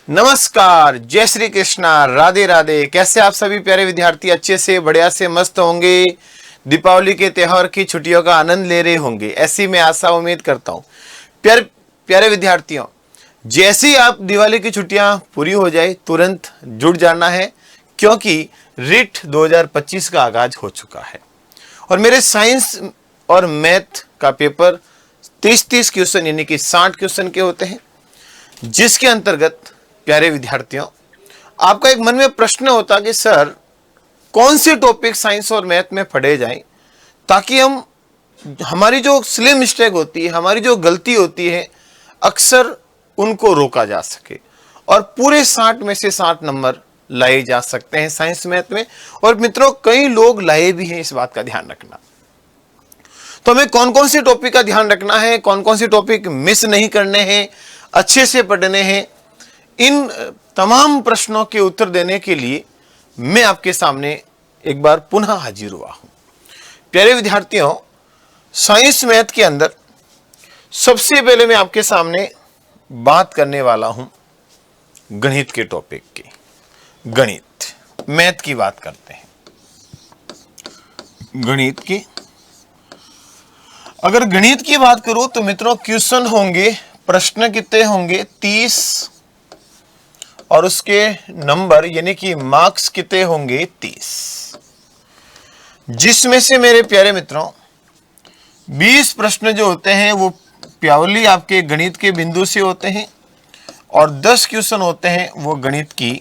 नमस्कार, जय श्री कृष्णा, राधे राधे। कैसे आप सभी प्यारे विद्यार्थी अच्छे से बढ़िया से मस्त होंगे, दीपावली के त्योहार की छुट्टियों का आनंद ले रहे होंगे, ऐसी मैं आशा उम्मीद करता हूँ। प्यारे प्यारे विद्यार्थियों, जैसे ही आप दिवाली की छुट्टियां पूरी हो जाए तुरंत जुट जाना है, क्योंकि रिट 2025 का आगाज हो चुका है और मेरे साइंस और मैथ का पेपर 30-30 क्वेश्चन यानी कि 60 क्वेश्चन के होते हैं, जिसके अंतर्गत प्यारे विद्यार्थियों आपका एक मन में प्रश्न होता कि सर कौन से टॉपिक साइंस और मैथ में पढ़े जाएं ताकि हमारी जो स्लिम मिस्टेक होती है, हमारी जो गलती होती है, अक्सर उनको रोका जा सके और पूरे 60 में से 60 नंबर लाए जा सकते हैं साइंस मैथ में। और मित्रों, कई लोग लाए भी हैं, इस बात का ध्यान रखना। तो हमें कौन कौन से टॉपिक का ध्यान रखना है, कौन कौन से टॉपिक मिस नहीं करने हैं, अच्छे से पढ़ने हैं, इन तमाम प्रश्नों के उत्तर देने के लिए मैं आपके सामने एक बार पुनः हाजिर हुआ हूं। प्यारे विद्यार्थियों, साइंस मैथ के अंदर सबसे पहले मैं आपके सामने बात करने वाला हूं गणित के टॉपिक की। गणित मैथ की बात करते हैं। गणित की अगर गणित की बात करूं तो मित्रों क्वेश्चन होंगे, प्रश्न कितने होंगे 30 और उसके नंबर यानी कि मार्क्स कितने होंगे 30, जिसमें से मेरे प्यारे मित्रों 20 प्रश्न जो होते हैं वो प्योरली आपके गणित के बिंदु से होते हैं और 10 क्वेश्चन होते हैं वो गणित की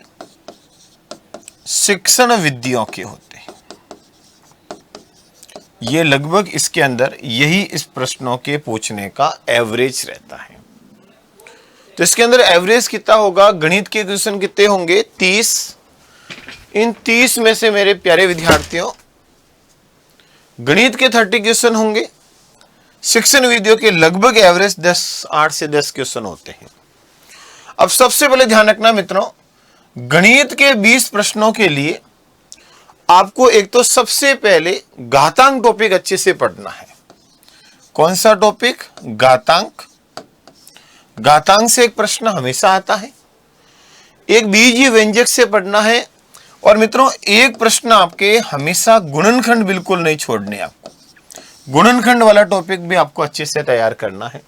शिक्षण विधियों के होते हैं। ये लगभग इसके अंदर यही इस प्रश्नों के पूछने का एवरेज रहता है। तो इसके अंदर एवरेज कितना होगा, गणित के क्वेश्चन कितने होंगे 30। इन 30 में से मेरे प्यारे विद्यार्थियों गणित के 30 क्वेश्चन होंगे, शिक्षण विधियों के लगभग एवरेज 8 से 10 क्वेश्चन होते हैं। अब सबसे पहले ध्यान रखना मित्रों, गणित के 20 प्रश्नों के लिए आपको एक तो सबसे पहले घातांक टॉपिक अच्छे से पढ़ना है। कौन सा टॉपिक? घातांक। घातांक से एक प्रश्न हमेशा आता है। एक बीजीय व्यंजक से पढ़ना है और मित्रों एक प्रश्न आपके हमेशा गुणनखंड बिल्कुल नहीं छोड़ने, आपको गुणनखंड वाला टॉपिक भी आपको अच्छे से तैयार करना है।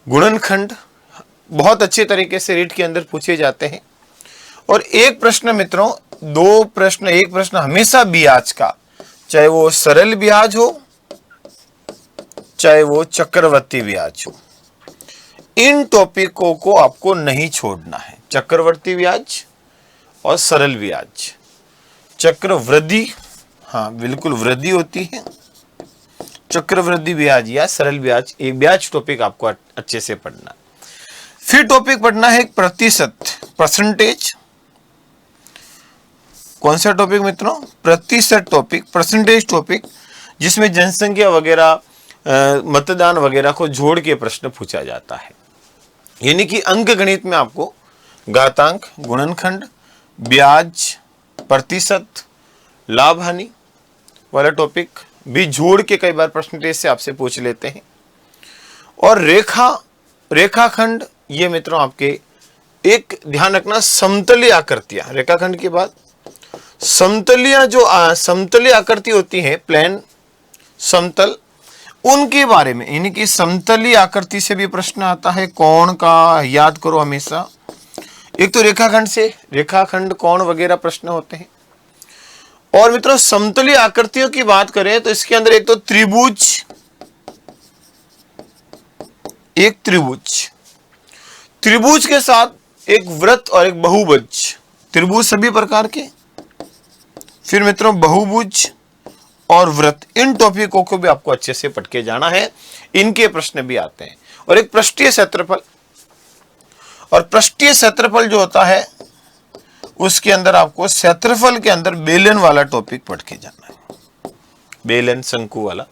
गुणनखंड बहुत अच्छे तरीके से रीट के अंदर पूछे जाते हैं और एक प्रश्न मित्रों, दो प्रश्न, एक प्रश्न हमेशा ब्याज का, चाहे वो सरल ब्याज हो चाहे वो चक्रवर्ती ब्याज हो, इन टॉपिकों को आपको नहीं छोड़ना है। चक्रवर्ती ब्याज और सरल ब्याज, चक्रवृद्धि, हाँ बिल्कुल वृद्धि होती है, चक्रवृद्धि ब्याज या सरल ब्याज, एक ब्याज टॉपिक आपको अच्छे से पढ़ना। फिर टॉपिक पढ़ना है प्रतिशत, परसेंटेज। कौन सा टॉपिक मित्रों? प्रतिशत टॉपिक, परसेंटेज टॉपिक, जिसमें जनसंख्या वगैरह, मतदान वगैरह को जोड़ के प्रश्न पूछा जाता है। यानी कि अंक गणित में आपको घातांक, गुणनखंड, ब्याज, प्रतिशत, लाभ हानि वाला टॉपिक भी जोड़ के कई बार परसेंटेज से आपसे पूछ लेते हैं। और रेखाखंड, ये मित्रों आपके एक ध्यान रखना, समतलीय आकृतियां, रेखाखंड के बाद समतलीय आकृति होती है, प्लेन, समतल, उनके बारे में, यानी कि समतलीय आकृति से भी प्रश्न आता है। कोण का याद करो हमेशा, एक तो रेखाखंड से, रेखाखंड, कोण वगैरह प्रश्न होते हैं। और मित्रों समतलीय आकृतियों की बात करें तो इसके अंदर एक तो त्रिभुज, एक त्रिभुज के साथ एक वृत्त और एक बहुभुज, त्रिभुज सभी प्रकार के, फिर मित्रों बहुभुज और वृत्त, इन टॉपिकों को भी आपको अच्छे से पढ़ के जाना है, इनके प्रश्न भी आते हैं। और एक पृष्ठीय क्षेत्रफल, और पृष्ठीय क्षेत्रफल जो होता है उसके अंदर आपको क्षेत्रफल के अंदर बेलन वाला टॉपिक पढ़ के जाना है। बेलन, शंकु वाला,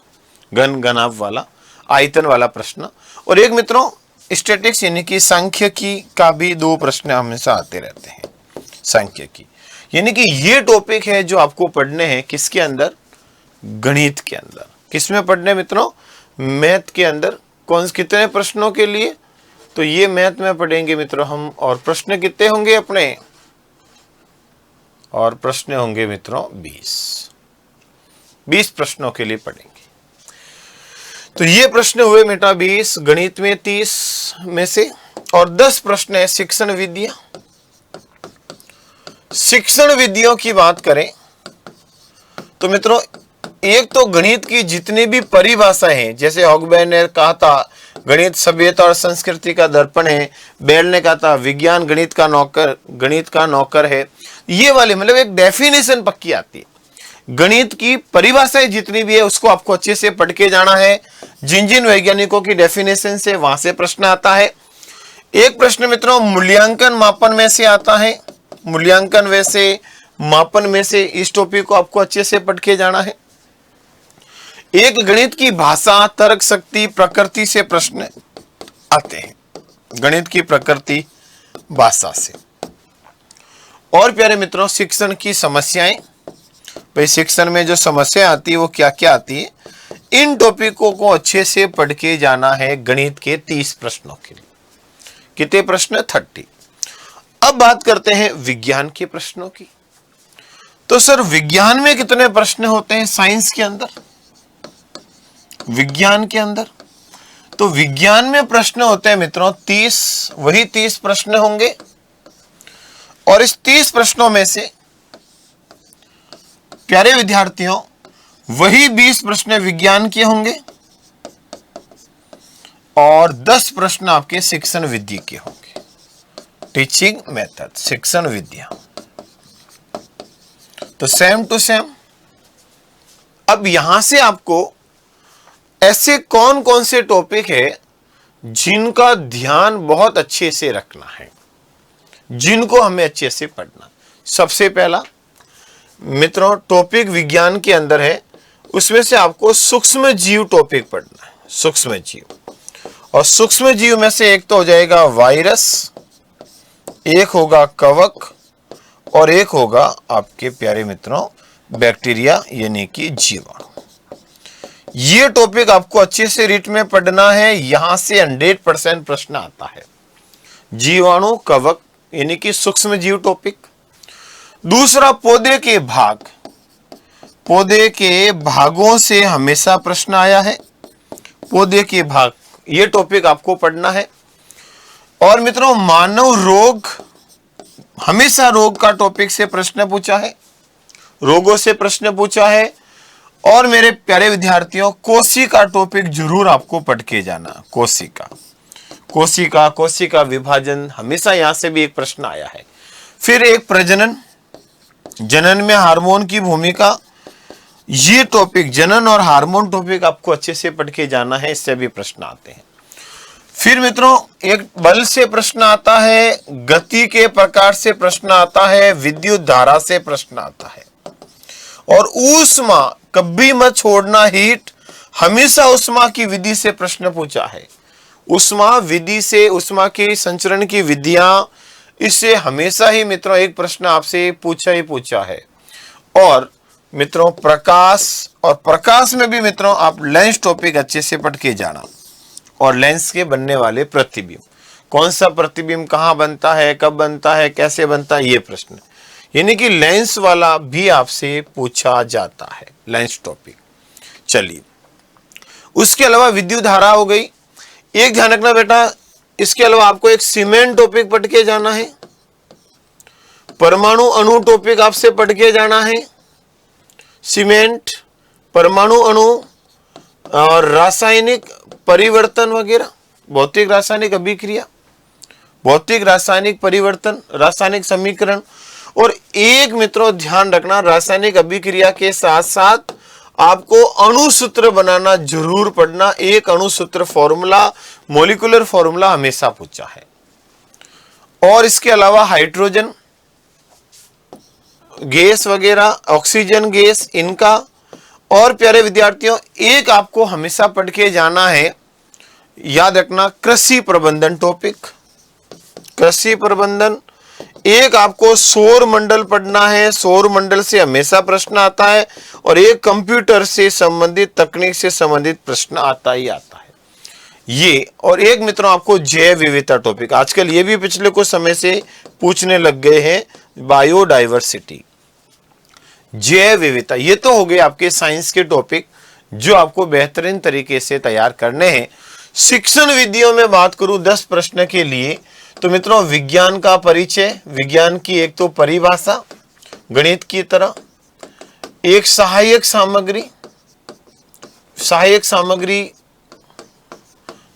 घन, घनाभ वाला, आयतन वाला प्रश्न। और एक मित्रों स्टैटिक्स यानी कि सांख्यिकी का भी 2 प्रश्न हमेशा आते रहते हैं। सांख्यिकी यानी कि ये टॉपिक है जो आपको पढ़ने हैं किसके अंदर? गणित के अंदर। किसमें पढ़ने मित्रों? मैथ के अंदर। कौन कितने प्रश्नों के लिए? तो ये मैथ में पढ़ेंगे मित्रों हम। और प्रश्न कितने होंगे अपने? और प्रश्न होंगे मित्रों 20 प्रश्नों के लिए पढ़ेंगे। तो ये प्रश्न हुए बेटा 20, गणित में 30 में से, और 10 प्रश्न है शिक्षण विद्या। शिक्षण विधियों की बात करें तो मित्रों, एक तो गणित की जितनी भी परिभाषाएं हैं, जैसे हॉगबर्न ने कहा था गणित सभ्यता और संस्कृति का दर्पण है, बेल ने कहा था विज्ञान गणित का नौकर है, ये वाले मतलब एक डेफिनेशन पक्की आती है। गणित की परिभाषाएं जितनी भी है उसको आपको अच्छे से पढ़ के जाना है। जिन जिन वैज्ञानिकों की डेफिनेशन से वहां से प्रश्न आता है। एक प्रश्न मित्रों मूल्यांकन मापन में से आता है, मूल्यांकन वैसे मापन में से, इस टॉपिक को आपको अच्छे से पढ़ के जाना है। एक गणित की भाषा, तर्क शक्ति, प्रकृति से प्रश्न आते हैं, गणित की प्रकृति भाषा से। और प्यारे मित्रों शिक्षण की समस्याएं, भाई शिक्षण में जो समस्या आती है वो क्या क्या आती है, इन टॉपिकों को अच्छे से पढ़ के जाना है गणित के 30 प्रश्नों के लिए। कितने प्रश्न? 30। अब बात करते हैं विज्ञान के प्रश्नों की। तो सर विज्ञान में कितने प्रश्न होते हैं साइंस के अंदर, विज्ञान के अंदर? तो विज्ञान में प्रश्न होते हैं मित्रों 30, वही 30 प्रश्न होंगे। और इस 30 प्रश्नों में से प्यारे विद्यार्थियों वही 20 प्रश्न विज्ञान के होंगे और 10 प्रश्न आपके शिक्षण विधि के होंगे, टीचिंग मेथड, शिक्षण विद्या। तो सेम टू सेम। अब यहां से आपको ऐसे कौन कौन से टॉपिक है जिनका ध्यान बहुत अच्छे से रखना है, जिनको हमें अच्छे से पढ़ना। सबसे पहला मित्रों टॉपिक विज्ञान के अंदर है, उसमें से आपको सूक्ष्म जीव टॉपिक पढ़ना है, सूक्ष्म जीव। और सूक्ष्म जीव में से एक तो हो जाएगा वायरस, एक होगा कवक, और एक होगा आपके प्यारे मित्रों बैक्टीरिया यानी कि जीवाणु। ये टॉपिक आपको अच्छे से रीट में पढ़ना है, यहां से 100% प्रश्न आता है। जीवाणु, कवक यानी कि सूक्ष्म जीव टॉपिक। दूसरा पौधे के भाग, पौधे के भागों से हमेशा प्रश्न आया है, पौधे के भाग, ये टॉपिक आपको पढ़ना है। और मित्रों मानव रोग, हमेशा रोग का टॉपिक से प्रश्न पूछा है, रोगों से प्रश्न पूछा है। और मेरे प्यारे विद्यार्थियों कोशिका टॉपिक जरूर आपको पढ़ के जाना, कोशिका, कोशिका, कोशिका विभाजन, हमेशा यहां से भी एक प्रश्न आया है। फिर एक प्रजनन, जनन में हार्मोन की भूमिका, ये टॉपिक जनन और हार्मोन टॉपिक आपको अच्छे से पढ़ के जाना है, इससे भी प्रश्न आते हैं। फिर मित्रों एक बल से प्रश्न आता है, गति के प्रकार से प्रश्न आता है, विद्युत धारा से प्रश्न आता है। और ऊष्मा, कभी मत छोड़ना हीट, हमेशा ऊष्मा की विधि से प्रश्न पूछा है। ऊष्मा विधि से, ऊष्मा की संचरण की विधियां, इससे हमेशा ही मित्रों एक प्रश्न आपसे पूछा ही पूछा है। और मित्रों प्रकाश, और प्रकाश में भी मित्रों आप लेंस टॉपिक अच्छे से पढ़ के जाना। और लेंस के बनने वाले प्रतिबिंब, कौन सा प्रतिबिंब कहां बनता है, कब बनता है, कैसे बनता है, ये प्रश्न, यानी कि लेंस वाला भी आपसे पूछा जाता है, लेंस टॉपिक। चलिए उसके अलावा विद्युत धारा हो गई। एक ध्यान रखना बेटा, इसके अलावा आपको एक सीमेंट टॉपिक पढ़ के जाना है, परमाणु अणु टॉपिक आपसे पढ़ के जाना है, सीमेंट, परमाणु अणु और रासायनिक परिवर्तन वगैरह, भौतिक रासायनिक अभिक्रिया, भौतिक रासायनिक परिवर्तन, रासायनिक समीकरण। और एक मित्रों ध्यान रखना, रासायनिक अभिक्रिया के साथ साथ आपको अणुसूत्र बनाना जरूर पढ़ना। एक अणुसूत्र फॉर्मूला, मॉलिक्यूलर फॉर्मूला हमेशा पूछा है। और इसके अलावा हाइड्रोजन गैस वगैरह, ऑक्सीजन गैस, इनका। और प्यारे विद्यार्थियों एक आपको हमेशा पढ़ के जाना है, याद रखना, कृषि प्रबंधन टॉपिक, कृषि प्रबंधन। एक आपको सौर मंडल पढ़ना है, सौर मंडल से हमेशा प्रश्न आता है। और एक कंप्यूटर से संबंधित, तकनीक से संबंधित प्रश्न आता ही आता है। ये, और एक मित्रों आपको जैव विविधता टॉपिक, आजकल ये भी पिछले कुछ समय से पूछने लग गए हैं, बायोडाइवर्सिटी, जैव विविधता। ये तो हो गए आपके साइंस के टॉपिक जो आपको बेहतरीन तरीके से तैयार करने हैं। शिक्षण विधियों में बात करूं 10 प्रश्न के लिए, तो मित्रों विज्ञान का परिचय, विज्ञान की एक तो परिभाषा गणित की तरह, एक सहायक सामग्री, सहायक सामग्री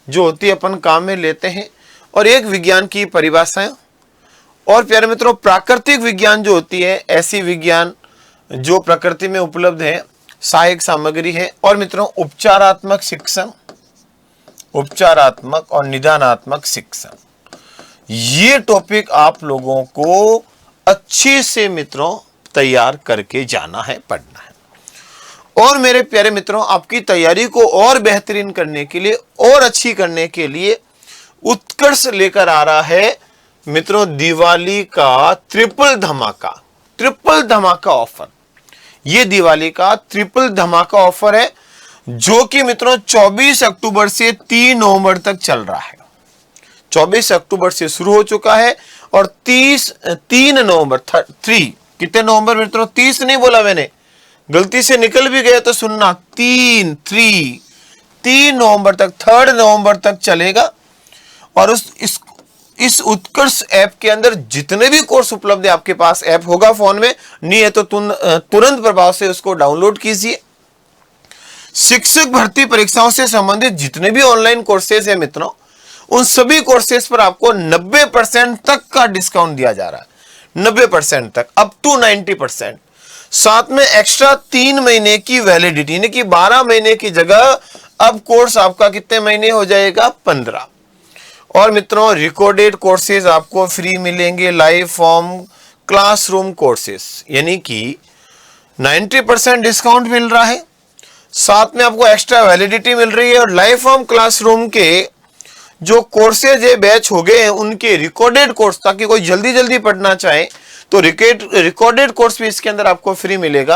जो होती है अपन काम में लेते हैं, और एक विज्ञान की परिभाषाएं, और प्यारे मित्रों प्राकृतिक विज्ञान जो होती है, ऐसी विज्ञान जो प्रकृति में उपलब्ध है, सहायक सामग्री है, और मित्रों उपचारात्मक शिक्षण, उपचारात्मक और निदानात्मक शिक्षण। ये टॉपिक आप लोगों को अच्छे से मित्रों तैयार करके जाना है, पढ़ना है। और मेरे प्यारे मित्रों आपकी तैयारी को और बेहतरीन करने के लिए और अच्छी करने के लिए उत्कर्ष लेकर आ रहा है मित्रों दिवाली का ट्रिपल धमाका, ट्रिपल धमाका ऑफर। ये दिवाली का ट्रिपल धमाका ऑफर है जो कि मित्रों 24 अक्टूबर से 3 नवंबर तक चल रहा है। 24 अक्टूबर से शुरू हो चुका है और 3 नवंबर, कितने नवंबर मित्रों, 30 नहीं बोला मैंने, गलती से निकल भी गया तो सुनना, 3 नवंबर तक, 3 नवंबर तक चलेगा। और इस उत्कर्ष ऐप के अंदर जितने भी कोर्स उपलब्ध है, आपके पास ऐप होगा फोन में, नहीं है तो तुरंत प्रभाव से उसको डाउनलोड कीजिए। शिक्षक भर्ती परीक्षाओं से संबंधित जितने भी ऑनलाइन कोर्सेज है मित्रों, उन सभी कोर्सेज पर आपको 90% तक का डिस्काउंट दिया जा रहा है, 90% तक, अप टू 90%। साथ में एक्स्ट्रा 3 महीने की वैलिडिटी, यानी कि 12 महीने की जगह अब कोर्स आपका कितने महीने हो जाएगा, 15। और मित्रों रिकॉर्डेड कोर्सेज आपको फ्री मिलेंगे, लाइव फॉर्म क्लासरूम कोर्सेज, यानी कि 90% डिस्काउंट मिल रहा है, साथ में आपको एक्स्ट्रा वैलिडिटी मिल रही है, और लाइव फॉर्म क्लासरूम के जो कोर्सेज है बैच हो गए हैं उनके रिकॉर्डेड कोर्स, ताकि कोई जल्दी जल्दी पढ़ना चाहे तो रिकॉर्डेड कोर्स भी इसके अंदर आपको फ्री मिलेगा।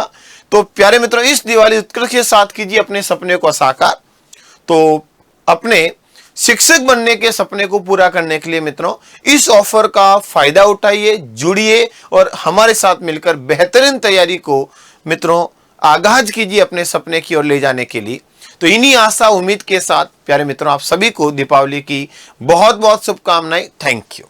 तो प्यारे मित्रों इस दिवाली उत्कर्ष के साथ कीजिए अपने सपने को साकार। तो अपने शिक्षक बनने के सपने को पूरा करने के लिए मित्रों इस ऑफर का फायदा उठाइए, जुड़िए और हमारे साथ मिलकर बेहतरीन तैयारी को मित्रों आगाज कीजिए अपने सपने की ओर ले जाने के लिए। तो इन्हीं आशा उम्मीद के साथ प्यारे मित्रों आप सभी को दीपावली की बहुत बहुत शुभकामनाएं। Thank you.